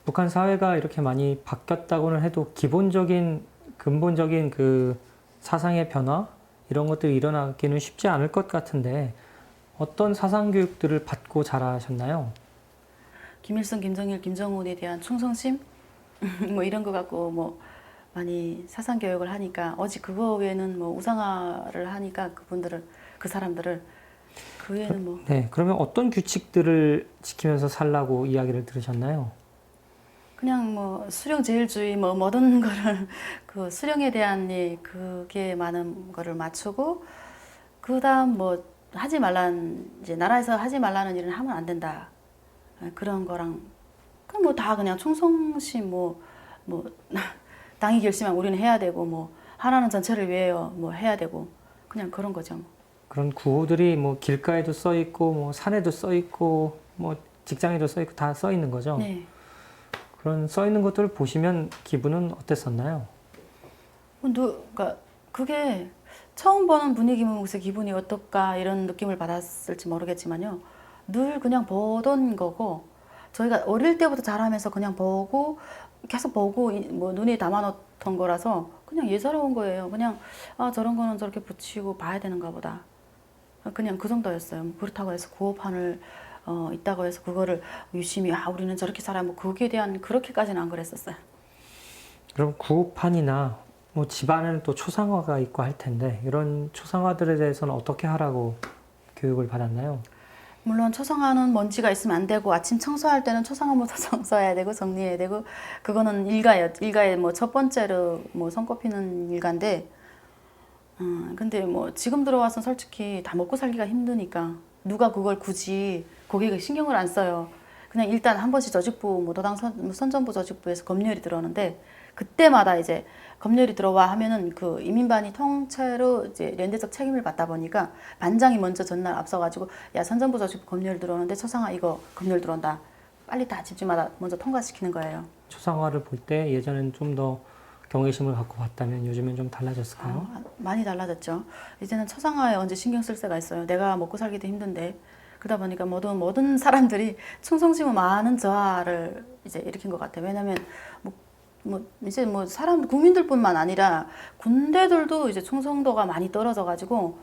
북한 사회가 이렇게 많이 바뀌었다고는 해도 기본적인 근본적인 그 사상의 변화 이런 것들이 일어나기는 쉽지 않을 것 같은데 어떤 사상 교육들을 받고 자라셨나요? 김일성, 김정일, 김정은에 대한 충성심 뭐 이런 거 갖고 뭐 많이 사상 교육을 하니까 오직 그거 외에는 뭐 우상화를 하니까 그분들을 그 사람들을 그 외에는 뭐 네, 그러면 어떤 규칙들을 지키면서 살라고 이야기를 들으셨나요? 그냥 뭐 수령제일주의 뭐 모든 거를 그 수령에 대한 그게 많은 거를 맞추고 그다음 뭐 하지 말라는 이제 나라에서 하지 말라는 일은 하면 안 된다 그런 거랑 그 뭐 다 그냥 충성심 뭐 당이 결심한 우리는 해야 되고 뭐 하나는 전체를 위하여 뭐 해야 되고 그냥 그런 거죠. 뭐. 그런 구호들이 뭐 길가에도 써 있고 뭐 산에도 써 있고 뭐 직장에도 써 있고 다 써 있는 거죠. 네. 그런 써 있는 것들을 보시면 기분은 어땠었나요? 그러니까 그게 처음 보는 분위기면 무슨 기분이 어떨까 이런 느낌을 받았을지 모르겠지만요. 늘 그냥 보던 거고 저희가 어릴 때부터 자라면서 그냥 보고 계속 보고 뭐 눈에 담아놓던 거라서 그냥 예사로운 거예요. 그냥 아 저런 거는 저렇게 붙이고 봐야 되는가 보다. 그냥 그 정도였어요. 뭐 그렇다고 해서 구호판을 있다고 해서 그거를 유심히 아 우리는 저렇게 살아 뭐 거기에 대한 그렇게까지는 안 그랬었어요. 그럼 구호판이나 뭐 집안에는 또 초상화가 있고 할 텐데 이런 초상화들에 대해서는 어떻게 하라고 교육을 받았나요? 물론 초상화는 먼지가 있으면 안 되고 아침 청소할 때는 초상화부터 청소해야 되고 정리해야 되고 그거는 일가의 뭐 첫 번째로 뭐 손꼽히는 일가인데 근데 뭐 지금 들어와서 솔직히 다 먹고 살기가 힘드니까 누가 그걸 굳이 거기에 신경을 안 써요. 그냥 일단 한 번씩 조직부 뭐 도당 선전부 조직부에서 검열이 들어오는데 그때마다 이제 검열이 들어와 하면은 그 이민반이 통째로 이제 연대적 책임을 받다 보니까 반장이 먼저 전날 앞서가지고 야 선전부 조직부 검열 들어오는데 초상화 이거 검열 들어온다. 빨리 다 집집마다 먼저 통과시키는 거예요. 초상화를 볼 때 예전에는 좀 더 경외심을 갖고 봤다면 요즘엔 좀 달라졌을까요? 많이 달라졌죠. 이제는 초상화에 언제 신경 쓸 새가 있어요. 내가 먹고 살기도 힘든데. 그러다 보니까 모든 사람들이 충성심은 많은 저하를 이제 일으킨 것 같아요. 왜냐면 이제 뭐 사람 국민들뿐만 아니라 군대들도 이제 충성도가 많이 떨어져가지고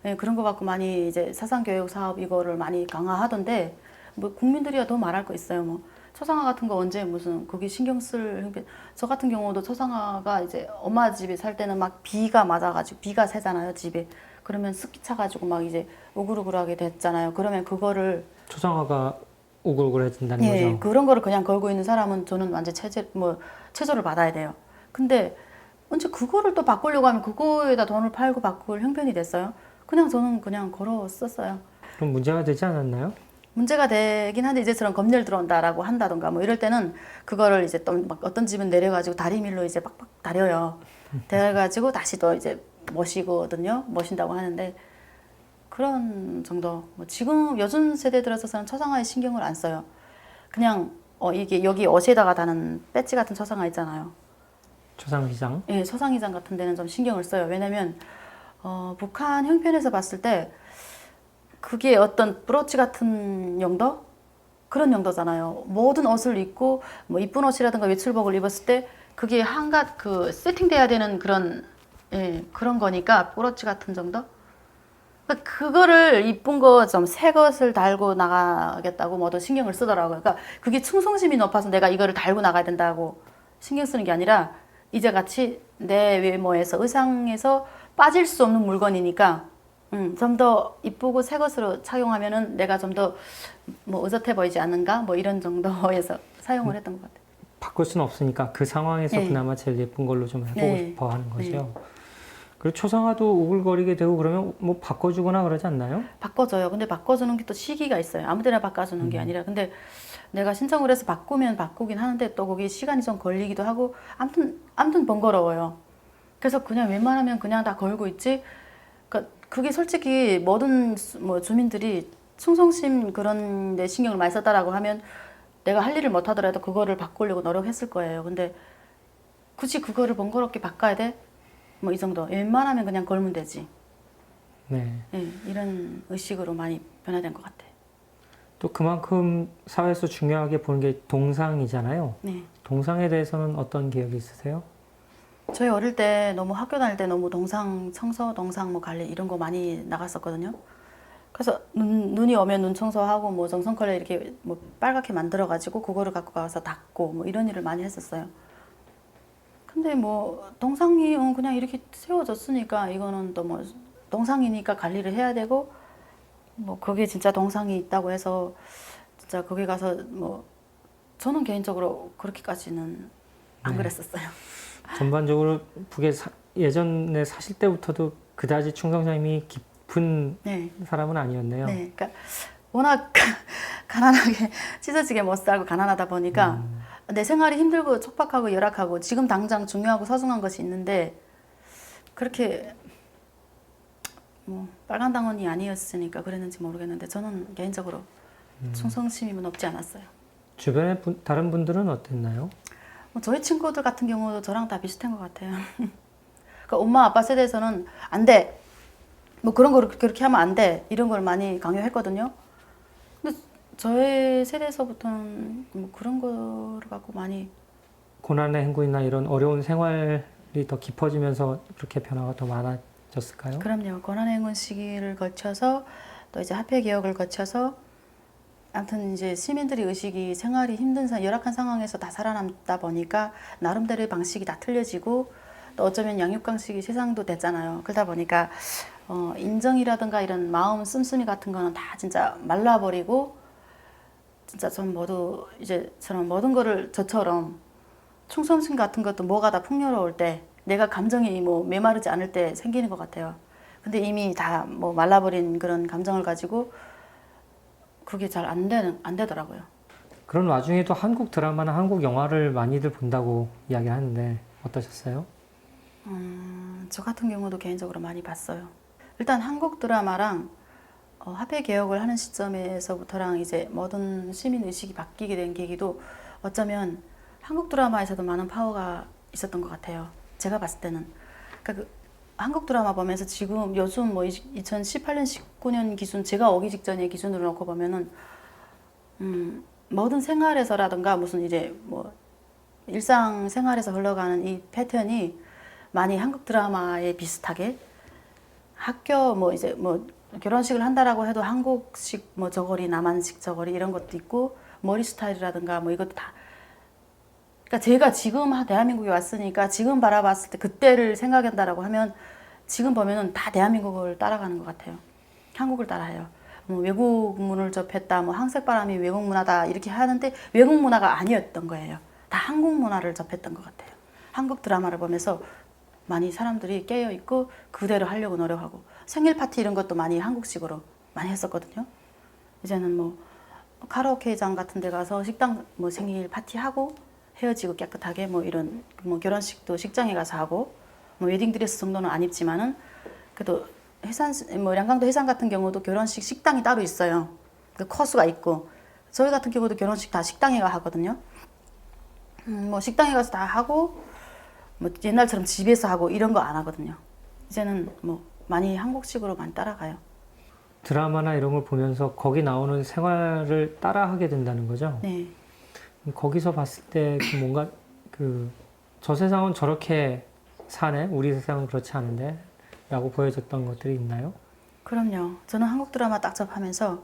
예, 그런 거 갖고 많이 이제 사상교육 사업 이거를 많이 강화하던데 뭐 국민들이야 더 말할 거 있어요. 뭐 초상화 같은 거 언제 무슨 거기 신경 쓸 저 같은 경우도 초상화가 이제 엄마 집에 살 때는 막 비가 맞아가지고 비가 새잖아요 집에 그러면 습기 차가지고 막 이제 우글우글하게 됐잖아요. 그러면 그거를 초상화가 오글오글해진다는 예 거죠. 그런 거를 그냥 걸고 있는 사람은 저는 완전 체조를 받아야 돼요. 근데 언제 그거를 또 바꾸려고 하면 그거에다 돈을 팔고 바꿀 형편이 됐어요. 그냥 저는 그냥 걸어 썼어요. 그럼 문제가 되지 않았나요? 문제가 되긴 한데 이제처럼 검열 들어온다라고 한다던가 뭐 이럴 때는 그거를 이제 또 막 어떤 집은 내려가지고 다리밀로 이제 빡빡 다려요. 대가지고 다시 또 이제 모시거든요. 모신다고 하는데 그런 정도. 뭐 지금 요즘 세대 들어서는 초상화에 신경을 안 써요. 그냥 이게 여기 옷에다가 다는 배지 같은 초상화 있잖아요. 초상휘장. 예, 초상의장 같은 데는 좀 신경을 써요. 왜냐면 북한 형편에서 봤을 때 그게 어떤 브로치 같은 용도? 그런 용도잖아요. 모든 옷을 입고 뭐 이쁜 옷이라든가 외출복을 입었을 때 그게 한갓 그 세팅돼야 되는 그런 예, 그런 거니까 브로치 같은 정도? 그러니까 그거를 이쁜 거 좀 새 것을 달고 나가겠다고 모두 신경을 쓰더라고요. 그러니까 그게 충성심이 높아서 내가 이거를 달고 나가야 된다고 신경 쓰는 게 아니라 이제 같이 내 외모에서 의상에서 빠질 수 없는 물건이니까 좀 더 이쁘고 새 것으로 착용하면은 내가 좀 더 뭐 의젓해 보이지 않는가? 뭐 이런 정도에서 사용을 했던 것 같아요. 바꿀 수는 없으니까 그 상황에서 네. 그나마 제일 예쁜 걸로 좀 해보고 네. 싶어 하는 네. 거죠. 그리고 초상화도 오글거리게 되고 그러면 뭐 바꿔주거나 그러지 않나요? 바꿔줘요. 근데 바꿔주는 게 또 시기가 있어요. 아무 데나 바꿔주는 게 아니라. 근데 내가 신청을 해서 바꾸면 바꾸긴 하는데 또 거기 시간이 좀 걸리기도 하고 아무튼 번거로워요. 그래서 그냥 웬만하면 그냥 다 걸고 있지. 그러니까 그게 솔직히 모든 뭐 주민들이 충성심 그런 데 신경을 많이 썼다라고 하면 내가 할 일을 못 하더라도 그거를 바꾸려고 노력했을 거예요. 근데 굳이 그거를 번거롭게 바꿔야 돼? 뭐 이 정도. 웬만하면 그냥 걸면 되지. 네. 예, 이런 의식으로 많이 변화된 것 같아요. 또 그만큼 사회에서 중요하게 보는 게 동상이잖아요. 네. 동상에 대해서는 어떤 기억이 있으세요? 저희 어릴 때 너무 학교 다닐 때 너무 동상 청소, 동상 뭐 관리 이런 거 많이 나갔었거든요. 그래서 눈이 오면 눈 청소하고 뭐 정성컬러 이렇게 뭐 빨갛게 만들어 가지고 그거를 갖고 가서 닦고 뭐 이런 일을 많이 했었어요. 근데 뭐 동상이 그냥 이렇게 세워졌으니까 이거는 또 뭐 동상이니까 관리를 해야 되고 뭐 그게 진짜 동상이 있다고 해서 진짜 거기 가서 뭐 저는 개인적으로 그렇게까지는 안 네. 그랬었어요. 전반적으로 북에 예전에 사실 때부터도 그다지 충성심이 깊은 네. 사람은 아니었네요. 네. 그러니까 워낙 가난하게 찢어지게 못 살고 가난하다 보니까 내 생활이 힘들고 촉박하고 열악하고 지금 당장 중요하고 소중한 것이 있는데 그렇게 뭐 빨간 당원이 아니었으니까 그랬는지 모르겠는데 저는 개인적으로 충성심이 높지 않았어요. 주변의 다른 분들은 어땠나요? 뭐 저희 친구들 같은 경우도 저랑 다 비슷한 것 같아요. 그러니까 엄마 아빠 세대에서는 안 돼. 뭐 그런 걸 그렇게 하면 안 돼. 이런 걸 많이 강요했거든요. 근데 저희 세대에서부터는 뭐 그런 거를 갖고 많이 고난의 행군이나 이런 어려운 생활이 더 깊어지면서 그렇게 변화가 더 많아졌을까요? 그럼요. 고난의 행군 시기를 거쳐서 또 이제 화폐 개혁을 거쳐서 아무튼 이제 시민들의 의식이 생활이 힘든 열악한 상황에서 다 살아남다 보니까 나름대로의 방식이 다 틀려지고 또 어쩌면 양육강식이 세상도 됐잖아요. 그러다 보니까 인정이라든가 이런 마음 씀씀이 같은 거는 다 진짜 말라버리고 진짜 좀 모두 이제 저런 모든 거를 저처럼 충성심 같은 것도 뭐가 다 풍요로울 때 내가 감정이 뭐 메마르지 않을 때 생기는 것 같아요. 근데 이미 다 뭐 말라버린 그런 감정을 가지고 그게 잘 안 되더라고요. 그런 와중에도 한국 드라마나 한국 영화를 많이들 본다고 이야기하는데 어떠셨어요? 저 같은 경우도 개인적으로 많이 봤어요. 일단 한국 드라마랑 화폐 개혁을 하는 시점에서부터랑 이제 모든 시민 의식이 바뀌게 된 계기도 어쩌면 한국 드라마에서도 많은 파워가 있었던 것 같아요. 제가 봤을 때는. 그러니까 한국 드라마 보면서 지금 요즘 뭐 2018년, 19년 기준, 제가 오기 직전의 기준으로 놓고 보면은, 모든 생활에서라든가 무슨 이제 뭐 일상 생활에서 흘러가는 이 패턴이 많이 한국 드라마에 비슷하게 학교 뭐 이제 뭐 결혼식을 한다라고 해도 한국식 뭐 저고리, 남한식 저고리 이런 것도 있고 머리 스타일이라든가 뭐 이것도 다 그러니까 제가 지금 대한민국에 왔으니까 지금 바라봤을 때 그때를 생각한다라고 하면 지금 보면은 다 대한민국을 따라가는 것 같아요. 한국을 따라해요. 뭐 외국 문을 접했다, 뭐 항색바람이 외국 문화다 이렇게 하는데 외국 문화가 아니었던 거예요. 다 한국 문화를 접했던 것 같아요. 한국 드라마를 보면서 많이 사람들이 깨어 있고 그대로 하려고 노력하고 생일 파티 이런 것도 많이 한국식으로 많이 했었거든요. 이제는 뭐 카라오케장 같은 데 가서 식당 뭐 생일 파티하고 헤어지고 깨끗하게 뭐 이런 뭐 결혼식도 식장에 가서 하고 뭐 웨딩드레스 정도는 안 입지만은 그래도 해산 뭐 량강도 해상 같은 경우도 결혼식 식당이 따로 있어요. 그 코스가 있고 저희 같은 경우도 결혼식 다 식당에 가 하거든요. 뭐 식당에 가서 다 하고 뭐 옛날처럼 집에서 하고 이런 거 안 하거든요. 이제는 뭐 많이 한국식으로 많이 따라가요. 드라마나 이런 걸 보면서 거기 나오는 생활을 따라하게 된다는 거죠? 네. 거기서 봤을 때 뭔가 저 세상은 저렇게 사네? 우리 세상은 그렇지 않은데? 라고 보여졌던 것들이 있나요? 그럼요. 저는 한국 드라마 딱 접하면서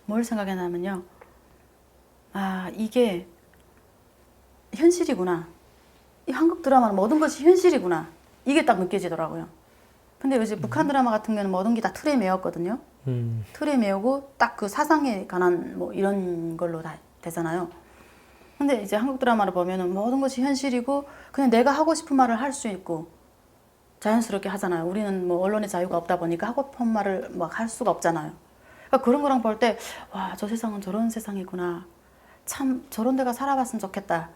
뭘 생각했냐면요. 아, 이게 현실이구나. 이 한국 드라마는 모든 것이 현실이구나. 이게 딱 느껴지더라고요. 근데 이제 북한 드라마 같은 경우는 모든 게 다 틀에 매였거든요. 틀에 매우고 딱 그 사상에 관한 뭐 이런 걸로 다 되잖아요. 근데 이제 한국 드라마를 보면은 모든 것이 현실이고 그냥 내가 하고 싶은 말을 할 수 있고 자연스럽게 하잖아요. 우리는 뭐 언론의 자유가 없다 보니까 하고 싶은 말을 막 할 수가 없잖아요. 그러니까 그런 거랑 볼 때 와, 저 세상은 저런 세상이구나. 참 저런 데가 살아봤으면 좋겠다.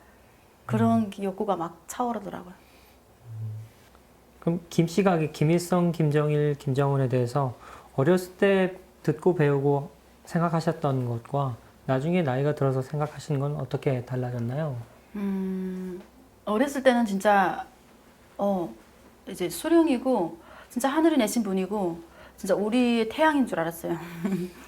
그런 욕구가 막 차오르더라고요. 그럼 김씨가 김일성, 김정일, 김정은에 대해서 어렸을 때 듣고 배우고 생각하셨던 것과 나중에 나이가 들어서 생각하시는 건 어떻게 달라졌나요? 어렸을 때는 진짜 이제 수령이고 진짜 하늘이 내신 분이고 진짜 우리 태양인 줄 알았어요.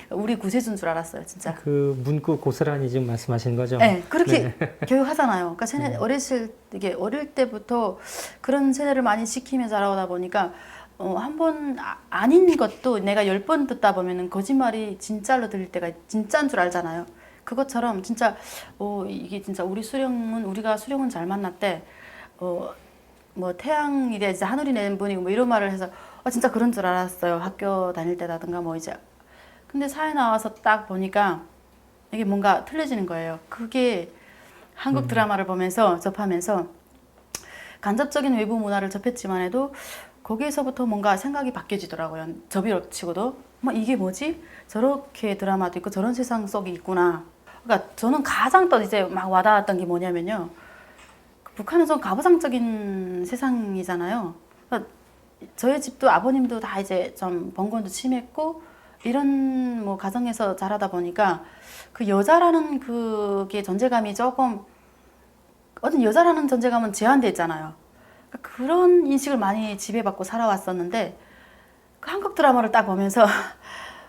우리 구세주인 줄 알았어요, 진짜. 그 문구 고스란히 지금 말씀하신 거죠? 네, 그렇게 교육하잖아요. 그러니까 세대 이게 어릴 때부터 그런 세대를 많이 시키면서 자라오다 보니까 한 번 아닌 것도 내가 10번 듣다 보면은 거짓말이 진짜로 들릴 때가 진짜인 줄 알잖아요. 그것처럼 진짜 이게 진짜 우리가 수령은 잘 만났대. 뭐 태양이래 이제 하늘이 낸 분이고 뭐 이런 말을 해서 진짜 그런 줄 알았어요. 학교 다닐 때라든가 뭐 이제. 근데 사회 나와서 딱 보니까 이게 뭔가 틀려지는 거예요. 그게 한국 드라마를 보면서 접하면서 간접적인 외부 문화를 접했지만 해도 거기에서부터 뭔가 생각이 바뀌어지더라고요. 접이치고도 이게 뭐지? 저렇게 드라마도 있고 저런 세상 속이 있구나. 그러니까 저는 가장 또 이제 막 와닿았던 게 뭐냐면요. 북한은 좀 가부장적인 세상이잖아요. 그러니까 저희 집도 아버님도 다 이제 좀 번건도 심했고 이런 뭐 가정에서 자라다 보니까 그 여자라는 그게 존재감이 조금 어떤 여자라는 존재감은 제한돼 있잖아요. 그러니까 그런 인식을 많이 지배받고 살아왔었는데 그 한국 드라마를 딱 보면서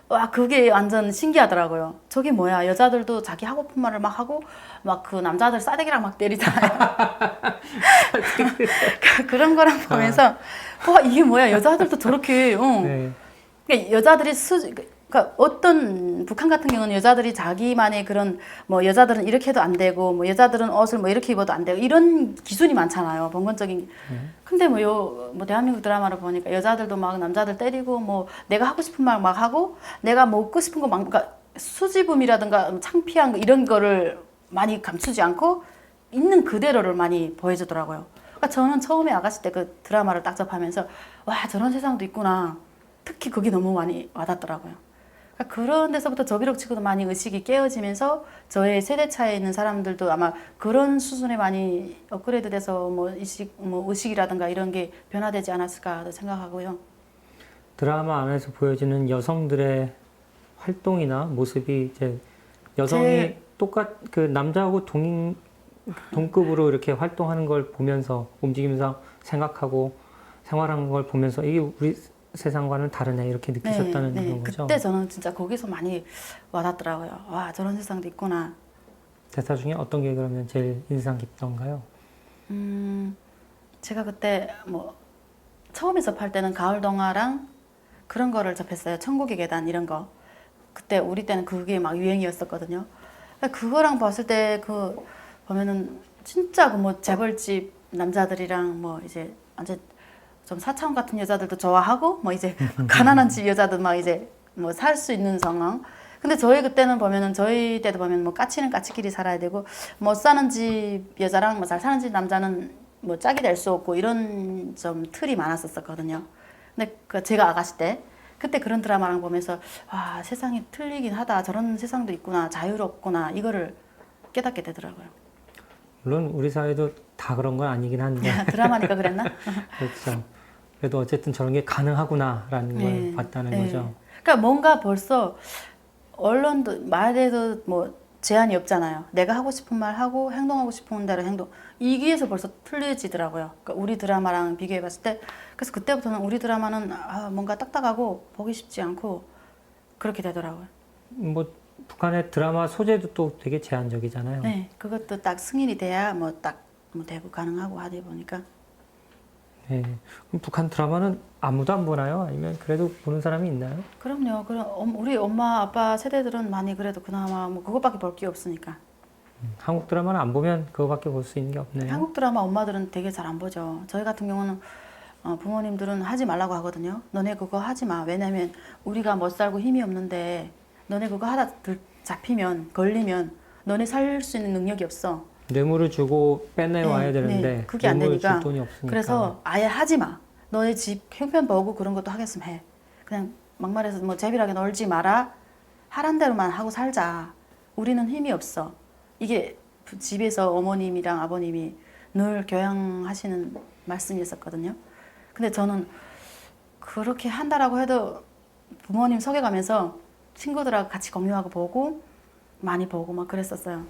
와 그게 완전 신기하더라고요. 저게 뭐야? 여자들도 자기 하고픈 말을 막 하고 막 그 남자들 싸대기랑 막 때리잖아요. 그런 거랑 보면서 와 이게 뭐야? 여자들도 저렇게 네. 그러니까 여자들이 그러니까 어떤 북한 같은 경우는 여자들이 자기만의 그런 뭐 여자들은 이렇게 해도 안 되고 뭐 여자들은 옷을 뭐 이렇게 입어도 안 되고 이런 기준이 많잖아요. 번건적인. 근데 뭐 대한민국 드라마를 보니까 여자들도 막 남자들 때리고 뭐 내가 하고 싶은 말 막 하고 내가 먹고 싶은 거 막 그러니까 수줍음이라든가 창피한 거 이런 거를 많이 감추지 않고 있는 그대로를 많이 보여주더라고요. 그러니까 저는 처음에 아가씨 때 그 드라마를 딱 접하면서 와 저런 세상도 있구나. 특히 그게 너무 많이 와닿더라고요. 그러니까 그런 데서부터 저비록치고도 많이 의식이 깨어지면서 저의 세대 차에 있는 사람들도 아마 그런 수준에 많이 업그레이드돼서 뭐 의식이라든가 이런 게 변화되지 않았을까 생각하고요. 드라마 안에서 보여지는 여성들의 활동이나 모습이 이제 여성이 그 남자하고 동급으로 이렇게 활동하는 걸 보면서 움직이면서 생각하고 생활하는 걸 보면서 이게 우리 세상과는 다르네 이렇게 느끼셨다는 그런 거죠? 그때 저는 진짜 거기서 많이 와닿더라고요. 와 저런 세상도 있구나. 대사 중에 어떤 게 그러면 제일 인상 깊던가요? 제가 그때 뭐 처음에 접할 때는 가을 동화랑 그런 거를 접했어요. 천국의 계단 이런 거. 그때 우리 때는 그게 막 유행이었었거든요. 그거랑 봤을 때 보면은 진짜 그 뭐 재벌집 남자들이랑 뭐 이제 완전 좀 사차원 같은 여자들도 좋아하고 뭐 이제 가난한 집 여자들 막 이제 뭐 살 수 있는 상황. 근데 저희 그때는 보면은 저희 때도 보면 뭐 까치는 까치끼리 살아야 되고 못 사는 집 여자랑 뭐 잘 사는 집 남자는 뭐 짝이 될 수 없고 이런 좀 틀이 많았었거든요. 근데 제가 아가씨 때 그때 그런 드라마랑 보면서 와 세상이 틀리긴 하다 저런 세상도 있구나 자유롭구나 이거를 깨닫게 되더라고요. 물론 우리 사회도 다 그런 건 아니긴 한데 드라마니까 그랬나? 그렇죠. 그래도 어쨌든 저런 게 가능하구나라는 걸 봤다는 거죠. 그러니까 뭔가 벌써 언론도 말에도 뭐 제한이 없잖아요. 내가 하고 싶은 말 하고 행동하고 싶은 대로 행동. 이기에서 벌써 틀려지더라고요. 그러니까 우리 드라마랑 비교해봤을 때 그래서 그때부터는 우리 드라마는 뭔가 딱딱하고 보기 쉽지 않고 그렇게 되더라고요. 뭐 북한의 드라마 소재도 또 되게 제한적이잖아요. 네, 그것도 딱 승인이 돼야 뭐 딱 뭐 대부 가능하고 하다 보니까. 네. 그럼 북한 드라마는 아무도 안 보나요? 아니면 그래도 보는 사람이 있나요? 그럼요. 그럼 우리 엄마 아빠 세대들은 많이 그래도 그나마 뭐 그것밖에 볼 게 없으니까. 한국 드라마는 안 보면 그거밖에 볼 수 있는 게 없네요. 한국 드라마 엄마들은 되게 잘 안 보죠. 저희 같은 경우는 부모님들은 하지 말라고 하거든요. 너네 그거 하지 마. 왜냐면 우리가 못 살고 힘이 없는데 너네 그거 하다 잡히면 걸리면 너네 살 수 있는 능력이 없어. 뇌물을 주고 빼내와야 되는데 그게 안 뇌물을 되니까. 줄 돈이 없으니까. 그래서 아예 하지 마. 너네 집 형편 보고 그런 것도 하겠으면 해. 그냥 막말해서 뭐 재빌하게 놀지 마라. 하란 대로만 하고 살자. 우리는 힘이 없어. 이게 집에서 어머님이랑 아버님이 늘 교양하시는 말씀이었었거든요. 근데 저는 그렇게 한다라고 해도 부모님 속여가면서 친구들하고 같이 공유하고 보고 많이 보고 막 그랬었어요.